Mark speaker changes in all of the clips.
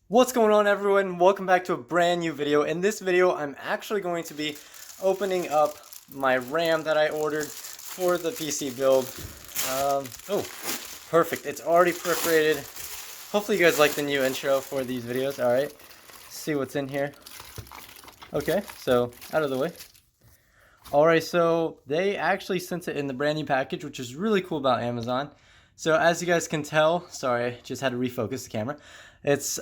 Speaker 1: What's going on, everyone? Welcome back to a brand new video. In this video, I'm actually going to be opening up my RAM that I ordered for the PC build. Oh, perfect. It's already perforated. Hopefully you guys like the new intro for these videos. All right, see what's in here. Okay, so out of the way. All right, so they actually sent it in the brand new package, which is really cool about Amazon. So as you guys can tell, sorry, I just had to refocus the camera.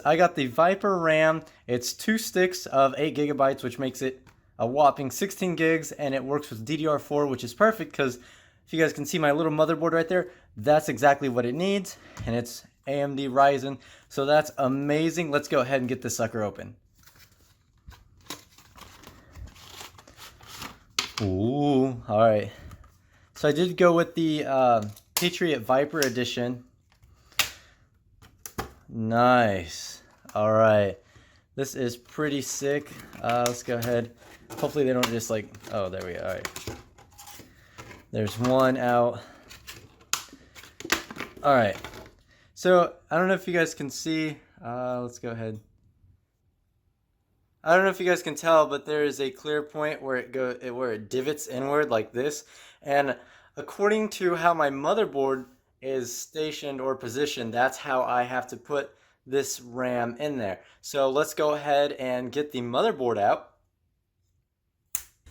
Speaker 1: I got the Viper RAM. It's 2 sticks of 8 gigabytes, which makes it a whopping 16 gigs, and it works with DDR4, which is perfect because if you guys can see my little motherboard right there, that's exactly what it needs, and it's AMD Ryzen. So that's amazing. Let's go ahead and get this sucker open. Ooh, all right. So I did go with the Patriot Viper Edition. Nice. All right. This is pretty sick. Let's go ahead. Hopefully they don't just like, oh, there we go. All right. There's one out. All right. So I don't know if you guys can see. Let's go ahead. I don't know if you guys can tell, but there is a clear point where it divots inward like this. And according to how my motherboard is stationed or positioned, that's how I have to put this RAM in there. So let's go ahead and get the motherboard out.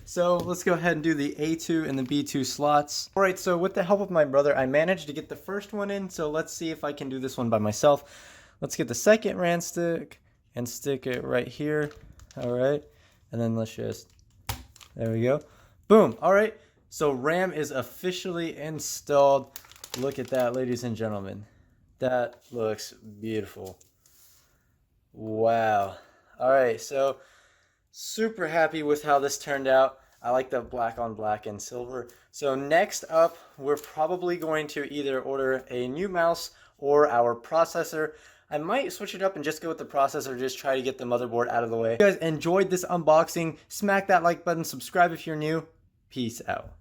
Speaker 1: So let's go ahead and do the A2 and the B2 slots. All right, so with the help of my brother, I managed to get the first one in. So let's see if I can do this one by myself. Let's get the second RAM stick and stick it right here. All right, and then let's just, there we go. Boom. All right, so RAM is officially installed. Look at that, ladies and gentlemen. That looks beautiful. Wow. All right, so super happy with how this turned out. I like the black on black and silver. So next up, we're probably going to either order a new mouse or our processor. I might switch it up and just go with the processor, just try to get the motherboard out of the way. If you guys enjoyed this unboxing, smack that like button, subscribe if you're new. Peace out.